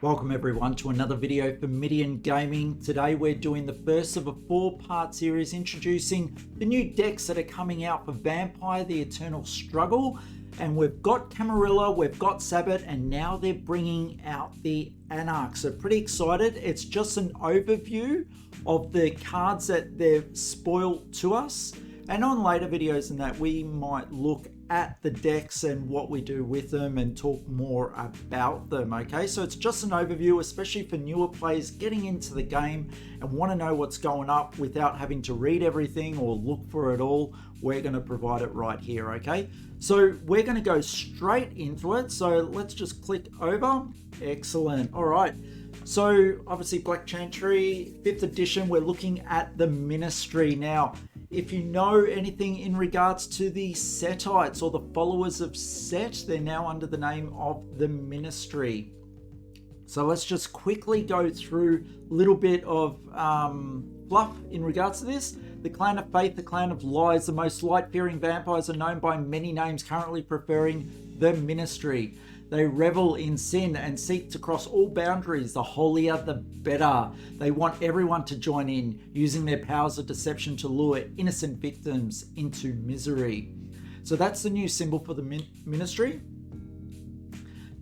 Welcome everyone to another video for Midian Gaming. Today we're doing the first of a 4-part series introducing the new decks that are coming out for Vampire, the Eternal Struggle. And we've got Camarilla, we've got Sabbath, and now they're bringing out the Anarch. So pretty excited. It's just an overview of the cards that they've spoiled to us. And on later videos than that, we might look at the decks and what we do with them and talk more about them. Okay, so it's just an overview, especially for newer players getting into the game and want to know what's going up without having to read everything or look for it all. We're going to provide it right here. Okay, so we're going to go straight into it. So let's just click over. Excellent. All right, so obviously Black Chantry 5th edition, we're looking at the Ministry. Now if you know anything in regards to the Setites or the followers of Set, they're now under the name of the Ministry. So let's just quickly go through a little bit of fluff in regards to this. The Clan of Faith, the Clan of Lies, the most light-fearing vampires are known by many names, currently preferring the Ministry. They revel in sin and seek to cross all boundaries. The holier, the better. They want everyone to join in, using their powers of deception to lure innocent victims into misery. So that's the new symbol for the Ministry.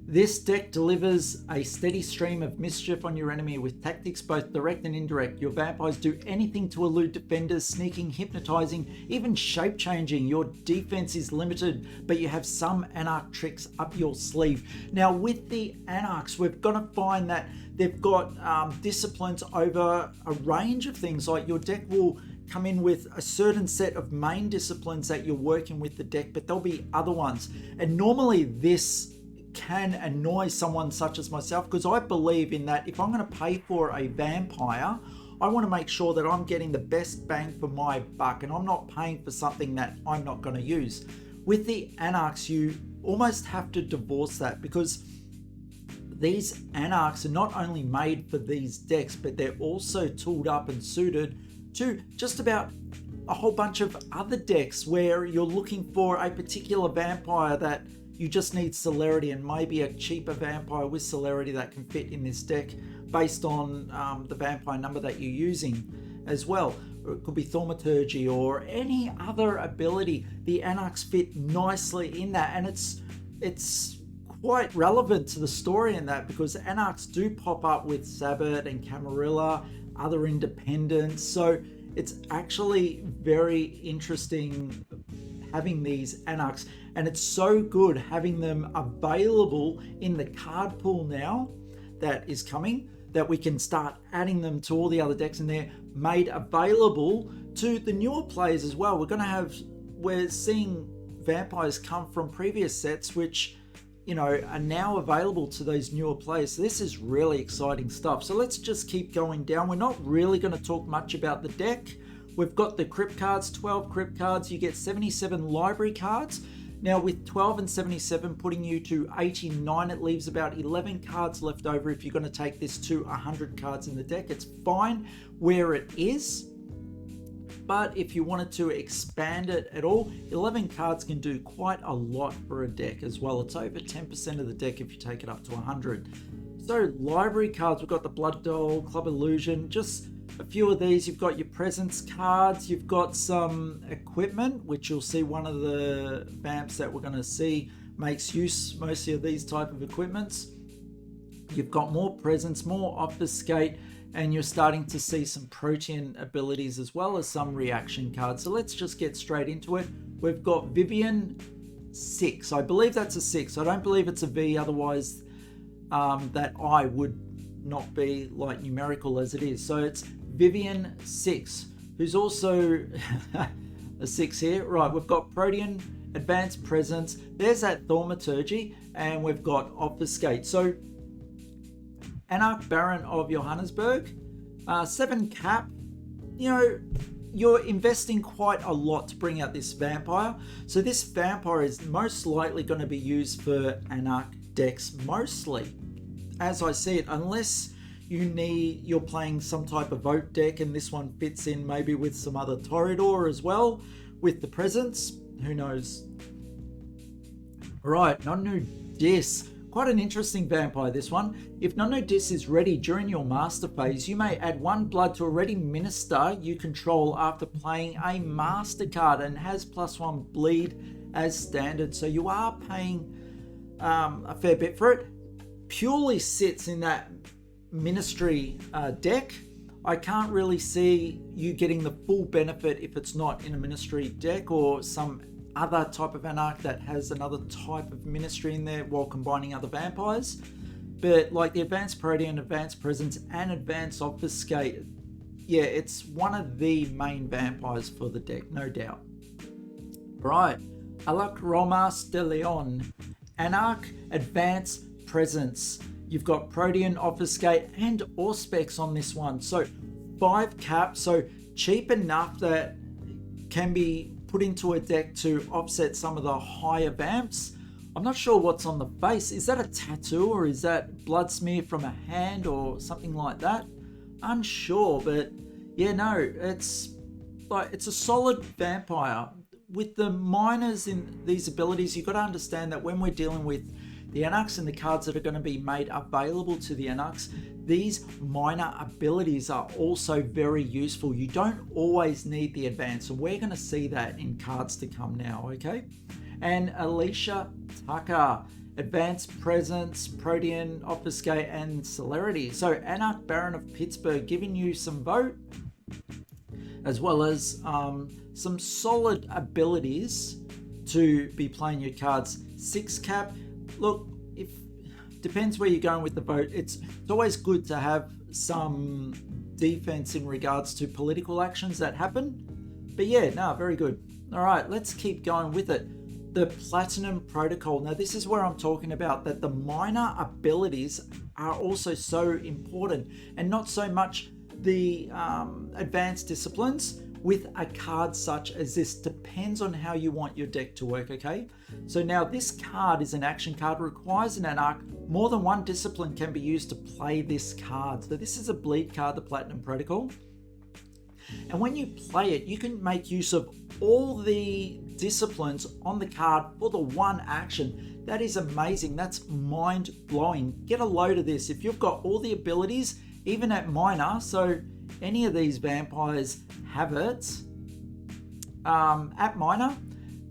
This deck delivers a steady stream of mischief on your enemy with tactics both direct and indirect. Your vampires do anything to elude defenders, sneaking, hypnotizing, even shape-changing. Your defense is limited, but you have some Anarch tricks up your sleeve. Now with the Anarchs, we're going to find that they've got disciplines over a range of things. Like your deck will come in with a certain set of main disciplines that you're working with the deck, but there'll be other ones. And normally this can annoy someone such as myself, because I believe in that if I'm going to pay for a vampire, I want to make sure that I'm getting the best bang for my buck and I'm not paying for something that I'm not going to use. With the Anarchs, you almost have to divorce that, because these Anarchs are not only made for these decks, but they're also tooled up and suited to just about a whole bunch of other decks where you're looking for a particular vampire that you just need celerity, and maybe a cheaper vampire with celerity that can fit in this deck based on the vampire number that you're using as well. Or it could be thaumaturgy or any other ability. The Anarchs fit nicely in that, and it's quite relevant to the story in that, because Anarchs do pop up with Sabbath and Camarilla, other independents. So it's actually very interesting having these Anarchs, and it's so good having them available in the card pool now that is coming, that we can start adding them to all the other decks, and they're made available to the newer players as well. We're seeing vampires come from previous sets which, you know, are now available to those newer players. So this is really exciting stuff. So let's just keep going down. We're not really going to talk much about the deck. We've got the crypt cards, 12 crypt cards. You get 77 library cards. Now with 12 and 77 putting you to 89, it leaves about 11 cards left over if you're going to take this to 100 cards in the deck. It's fine where it is, but if you wanted to expand it at all, 11 cards can do quite a lot for a deck as well. It's over 10% of the deck if you take it up to 100. So library cards, we've got the Blood Doll, Club Illusion, just a few of these. You've got your presence cards, you've got some equipment, which you'll see one of the vamps that we're going to see makes use mostly of these type of equipments. You've got more presence, more obfuscate, and you're starting to see some protean abilities as well as some reaction cards. So let's just get straight into it. We've got Vivian 6. I believe that's a 6. I don't believe it's a V, otherwise that I would not be like numerical as it is. So it's Vivian 6, who's also a 6 here. Right, we've got Protean, Advanced Presence, there's that Thaumaturgy, and we've got Obfuscate. So Anarch Baron of Johannesburg, 7 cap. You know, you're investing quite a lot to bring out this vampire. So this vampire is most likely going to be used for Anarch decks mostly, as I see it, unless you're playing some type of vote deck and this one fits in maybe with some other Toreador as well with the presence. Who knows? Right, non-new dis. quite an interesting vampire, this one. If no dis is ready during your master phase, you may add 1 blood to a ready minister you control after playing a master card, and has +1 bleed as standard. So you are paying a fair bit for it. Purely sits in that ministry deck. I can't really see you getting the full benefit if it's not in a ministry deck or some other type of anarch that has another type of ministry in there while combining other vampires. But like the Advanced Protean, Advanced Presence, and Advanced Obfuscate, yeah, it's one of the main vampires for the deck, no doubt. Right, Alak Romas de Leon, Anarch, Advanced Presence. You've got Protean, Obfuscate, and Auspex on this one. So 5 cap, so cheap enough that can be put into a deck to offset some of the higher vamps. I'm not sure what's on the face. Is that a tattoo or is that blood smear from a hand or something like that? Unsure, but yeah, no, it's a solid vampire. With the minors in these abilities, you've got to understand that when we're dealing with the Anarchs and the cards that are going to be made available to the Anarchs, these minor abilities are also very useful. You don't always need the advance, and we're going to see that in cards to come now, okay? And Alicia Tucker, Advanced Presence, Protean, Obfuscate, and Celerity. So Anarch Baron of Pittsburgh giving you some vote, as well as some solid abilities to be playing your cards. 6 cap. Look, if depends where you're going with the vote. It's always good to have some defense in regards to political actions that happen. But yeah, no, very good. All right, let's keep going with it. The Platinum Protocol. Now, this is where I'm talking about that the minor abilities are also so important, and not so much the advanced disciplines. With a card such as this, depends on how you want your deck to work, okay? So now this card is an action card, requires an Anarch. More than 1 discipline can be used to play this card. So this is a bleed card, the Platinum Protocol. And when you play it, you can make use of all the disciplines on the card for the 1 action. That is amazing. That's mind-blowing. Get a load of this. If you've got all the abilities, even at minor, so any of these vampires have it. At minor,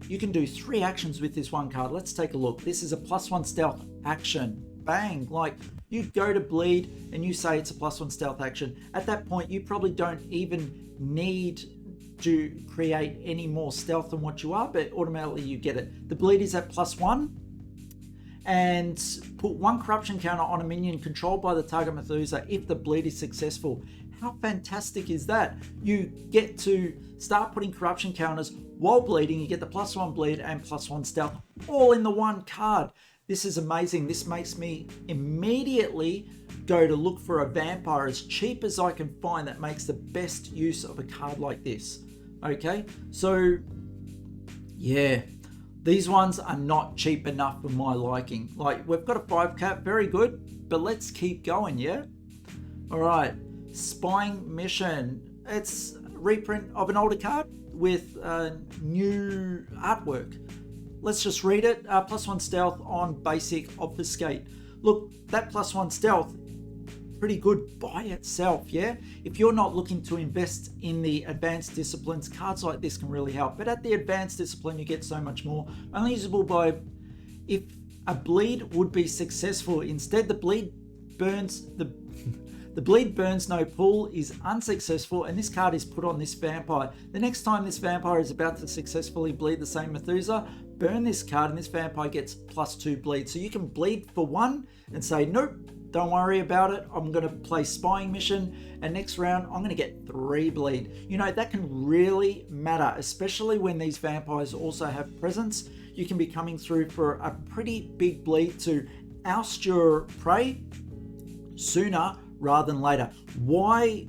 you can do 3 actions with this 1 card. Let's take a look. This is a +1 stealth action. Bang! Like, you go to bleed and you say it's a +1 stealth action. At that point, you probably don't even need to create any more stealth than what you are, but automatically you get it. The bleed is at +1. And put 1 corruption counter on a minion controlled by the target Methuselah if the bleed is successful. How fantastic is that? You get to start putting corruption counters while bleeding. You get the +1 bleed and +1 stealth all in the 1 card. This is amazing. This makes me immediately go to look for a vampire as cheap as I can find that makes the best use of a card like this. Okay, so yeah, these ones are not cheap enough for my liking. Like, we've got a 5 cap, very good, but let's keep going, yeah? All right, Spying Mission. It's a reprint of an older card with new artwork. Let's just read it. +1 stealth on basic Obfuscate. Look, that +1 stealth, pretty good by itself, yeah? If you're not looking to invest in the advanced disciplines, cards like this can really help. But at the advanced discipline, you get so much more. Only usable by if a bleed would be successful. Instead, the bleed burns the bleed burns no pull is unsuccessful, and this card is put on this vampire. The next time this vampire is about to successfully bleed the same Methuselah, burn this card and this vampire gets +2 bleed. So you can bleed for 1 and say, nope, don't worry about it. I'm going to play Spying Mission, and next round I'm going to get 3 bleed. You know, that can really matter, especially when these vampires also have presence. You can be coming through for a pretty big bleed to oust your prey sooner rather than later. Why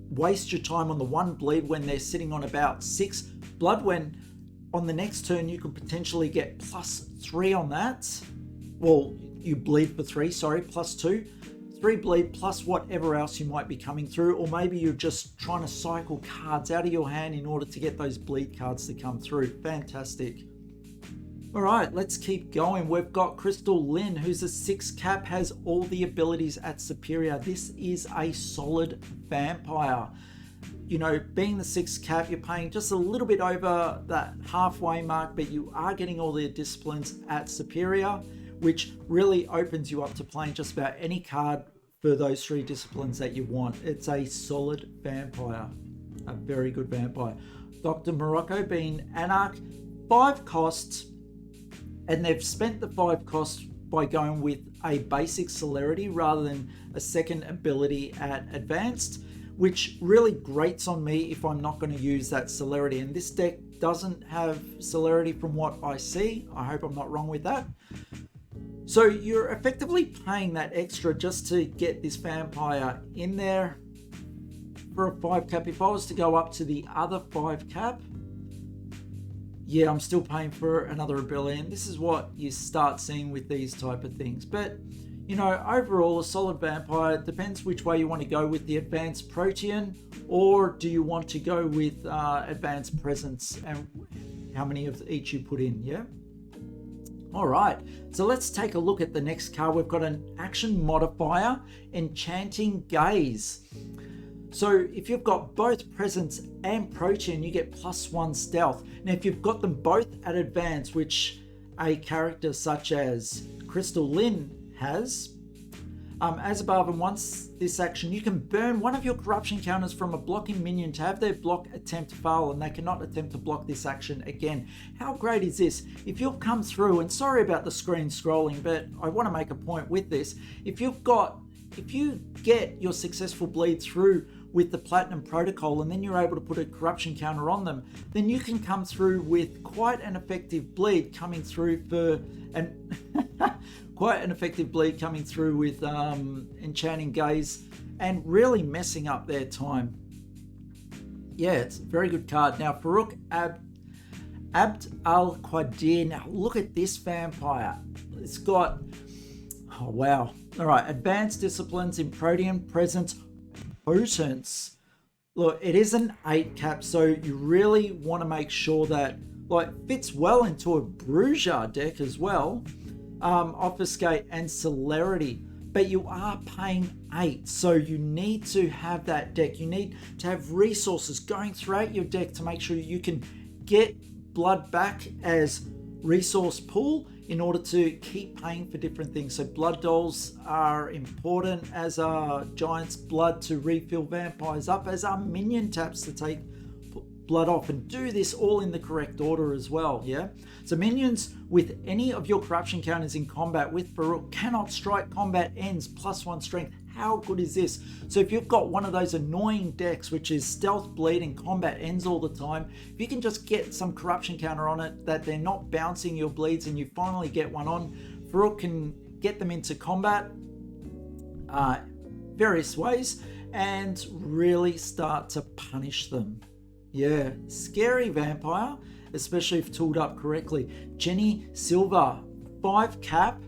waste your time on the 1 bleed when they're sitting on about 6 blood, when on the next turn you could potentially get +3 on that? Well, you bleed for 3, sorry, +2. 3 bleed plus whatever else you might be coming through, or maybe you're just trying to cycle cards out of your hand in order to get those bleed cards to come through. Fantastic. All right, let's keep going. We've got Crystal Lynn, who's a 6 cap, has all the abilities at superior. This is a solid vampire. You know, being the 6 cap, you're paying just a little bit over that halfway mark, but you are getting all the disciplines at superior, which really opens you up to playing just about any card for those 3 disciplines that you want. It's a solid vampire, a very good vampire. Dr. Morocco being Anarch, 5 costs, and they've spent the 5 costs by going with a basic celerity rather than a second ability at advanced, which really grates on me if I'm not going to use that celerity. And this deck doesn't have celerity from what I see. I hope I'm not wrong with that. So you're effectively paying that extra just to get this vampire in there for a 5 cap. If I was to go up to the other 5 cap, yeah, I'm still paying for another ability, and this is what you start seeing with these type of things. But, you know, overall, a solid vampire. It depends which way you want to go with the advanced protean, or do you want to go with advanced presence and how many of each you put in, yeah? All right, so let's take a look at the next card. We've got an action modifier, Enchanting Gaze. So if you've got both presence and protean, you get +1 stealth. Now, if you've got them both at advance, which a character such as Crystal Lynn has, as above, and once this action, you can burn one of your corruption counters from a blocking minion to have their block attempt fail, and they cannot attempt to block this action again. How great is this? If you've come through, and sorry about the screen scrolling, but I want to make a point with this. If you get your successful bleed through with the Platinum Protocol, and then you're able to put a corruption counter on them, then you can come through with quite an effective bleed coming through for and quite an effective bleed coming through with Enchanting Gaze and really messing up their time. Yeah, it's a very good card. Now, Farouk Abd al-Qadir. Now, look at this vampire. It's got, oh wow. All right, advanced disciplines in protean, presence, potence. Look, it is an 8 cap, so you really want to make sure that fits well into a Bruiser deck as well. Obfuscate and celerity, but you are paying 8, so you need to have that deck. You need to have resources going throughout your deck to make sure you can get blood back as resource pool in order to keep paying for different things. So blood dolls are important, as are giant's blood to refill vampires up, as are minion taps to take blood off, and do this all in the correct order as well, yeah? So minions with any of your corruption counters in combat with Farouk cannot strike combat ends, +1 strength. How good is this? So if you've got one of those annoying decks which is stealth bleed and combat ends all the time, if you can just get some corruption counter on it that they're not bouncing your bleeds and you finally get one on, Farouk can get them into combat various ways and really start to punish them. Yeah, scary vampire, especially if tooled up correctly. Jenny Silva, 5 cap,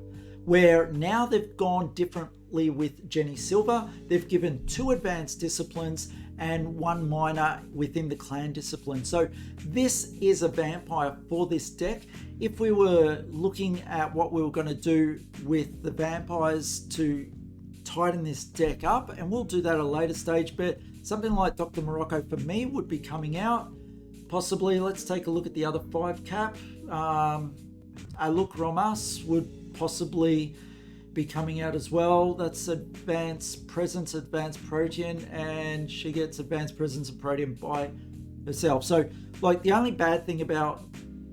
where now they've gone differently with Jenny Silva. They've given 2 advanced disciplines and 1 minor within the clan discipline. So this is a vampire for this deck. If we were looking at what we were going to do with the vampires to tighten this deck up, and we'll do that at a later stage, but something like Dr. Morocco for me would be coming out. Possibly, let's take a look at the other 5 cap. Aluk Romas would possibly be coming out as well. That's advanced presence, advanced protean, and she gets advanced presence and protean by herself. So, the only bad thing about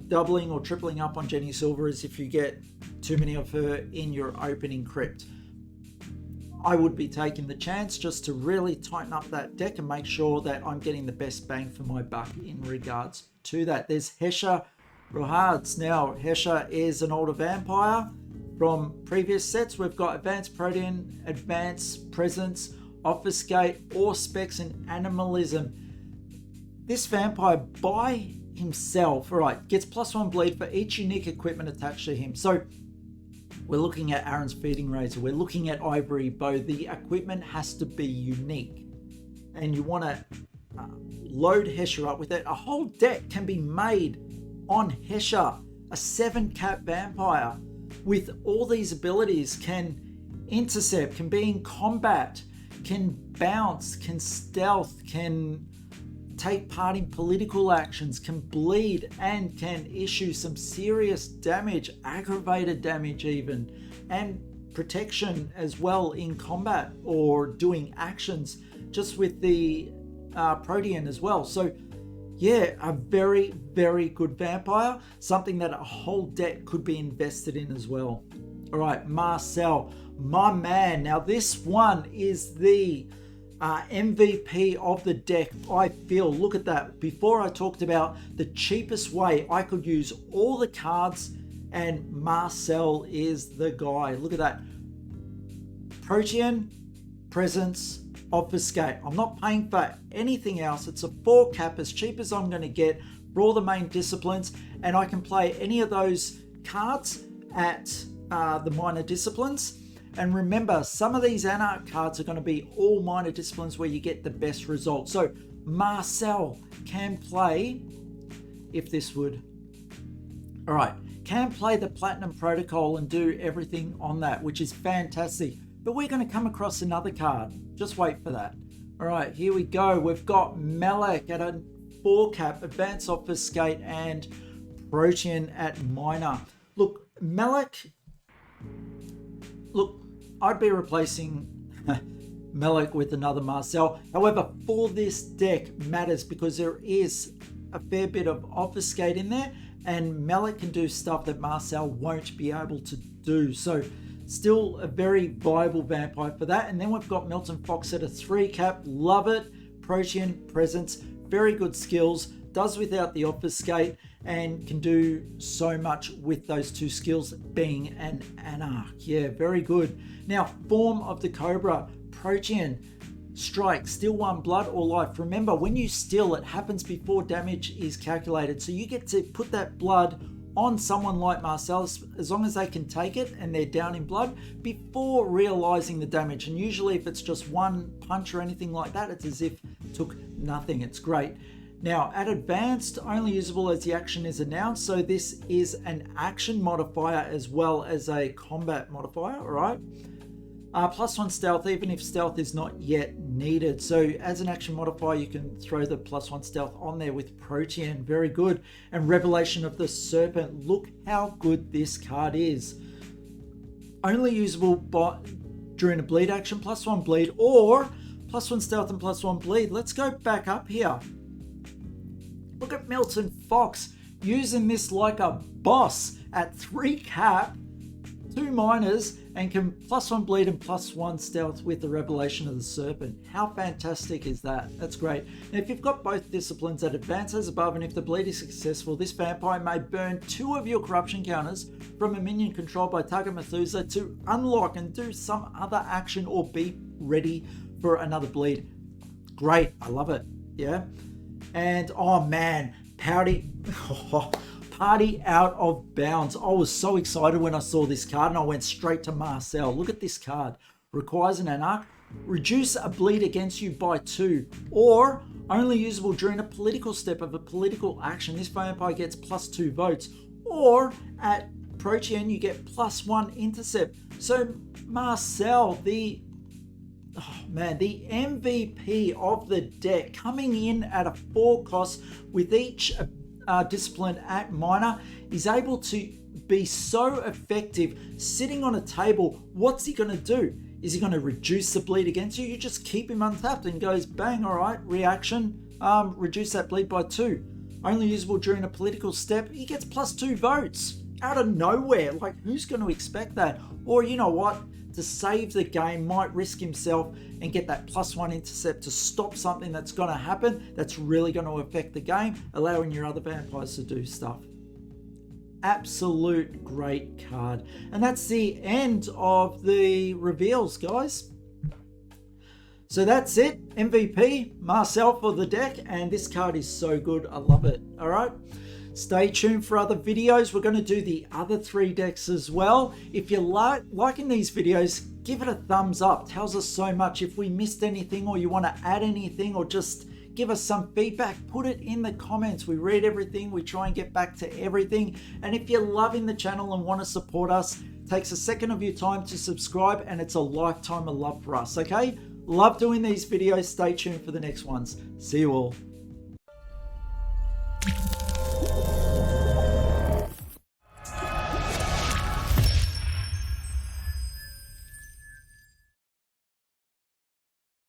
doubling or tripling up on Jenny Silva is if you get too many of her in your opening crypt. I would be taking the chance just to really tighten up that deck and make sure that I'm getting the best bang for my buck in regards to that. There's Hesha Rohards. Now, Hesha is an older vampire from previous sets. We've got Advanced Protean, Advanced Presence, Obfuscate, Auspex, and Animalism. This vampire by himself, all right, gets +1 bleed for each unique equipment attached to him. So we're looking at Aaron's Feeding Razor. We're looking at Ivory Bow. The equipment has to be unique. And you want to load Hesha up with it. A whole deck can be made on Hesha a 7-cap vampire with all these abilities, can intercept, can be in combat, can bounce, can stealth, can take part in political actions, can bleed, and can issue some serious damage, aggravated damage even, and protection as well in combat or doing actions just with the Protean as well. So yeah, a very, very good vampire, something that a whole deck could be invested in as well. All right, Marcel, my man. Now this one is the MVP of the deck, I feel. Look at that. Before I talked about the cheapest way I could use all the cards, and Marcel is the guy. Look at that. Protean, Presence, Obfuscate. I'm not paying for anything else. It's a 4-cap, as cheap as I'm going to get for all the main disciplines, and I can play any of those cards at the minor disciplines. And remember, some of these Anarch cards are going to be all minor disciplines where you get the best results. So Marcel can play, if this would, all right, can play the Platinum Protocol and do everything on that, which is fantastic. But we're going to come across another card. Just wait for that. All right, here we go. We've got Malek at a 4-cap, Advanced Obfuscate, and Protean at minor. Look, Malek, look, I'd be replacing Malek with another Marcel. However, for this deck matters because there is a fair bit of Obfuscate in there, and Malek can do stuff that Marcel won't be able to do. So still a very viable vampire for that. And then we've got Milton Fox at a 3-cap. Love it. Protean, Presence, very good skills. Does without the Obfuscate and can do so much with those 2 skills, being an Anarch. Yeah, very good. Now, Form of the Cobra. Protean, strike, steal 1 blood or life. Remember, when you steal, it happens before damage is calculated. So you get to put that blood on someone like Marcel, as long as they can take it and they're down in blood, before realizing the damage. And usually if it's just 1 punch or anything like that, it's as if it took nothing. It's great. Now, at advanced, only usable as the action is announced. So this is an action modifier as well as a combat modifier, all right? +1 stealth, even if stealth is not yet needed. So as an action modifier, you can throw the +1 stealth on there with Protean. Very good. And Revelation of the Serpent. Look how good this card is. Only usable during a bleed action, +1 bleed, or +1 stealth and +1 bleed. Let's go back up here. Look at Milton Fox using this like a boss at 3-cap, 2 minors, and can +1 bleed and +1 stealth with the Revelation of the Serpent. How fantastic is that? That's great. And if you've got both disciplines at advance as above, and if the bleed is successful, this vampire may burn 2 of your corruption counters from a minion controlled by target Methuselah to unlock and do some other action or be ready for another bleed. Great, I love it. Yeah. And oh man, Party Out of Bounds. I was so excited when I saw this card and I went straight to Marcel. Look at this card. Requires an Anarch. Reduce a bleed against you by 2, or only usable during a political step of a political action. This vampire gets +2 votes, or at Protean you get +1 intercept. So Marcel, the MVP of the deck, coming in at a 4 cost with each discipline at minor, is able to be so effective sitting on a table. What's he going to do? Is he going to reduce the bleed against you? You just keep him untapped and goes bang, all right, reaction, reduce that bleed by 2. Only usable during a political step. He gets +2 votes out of nowhere. Like, who's going to expect that? Or you know what? To save the game, might risk himself and get that +1 intercept to stop something that's going to happen that's really going to affect the game, allowing your other vampires to do stuff. Absolute great card. And that's the end of the reveals, guys. So that's it. MVP, Marcel for the deck, and this card is so good. I love it. All right. Stay tuned for other videos. We're going to do the other 3 decks as well. If you're liking these videos, give it a thumbs up. It tells us so much. If we missed anything or you want to add anything or just give us some feedback, put it in the comments. We read everything, we try and get back to everything. And if you're loving the channel and want to support us, it takes a second of your time to subscribe, and it's a lifetime of love for us, okay? Love doing these videos. Stay tuned for the next ones. See you all.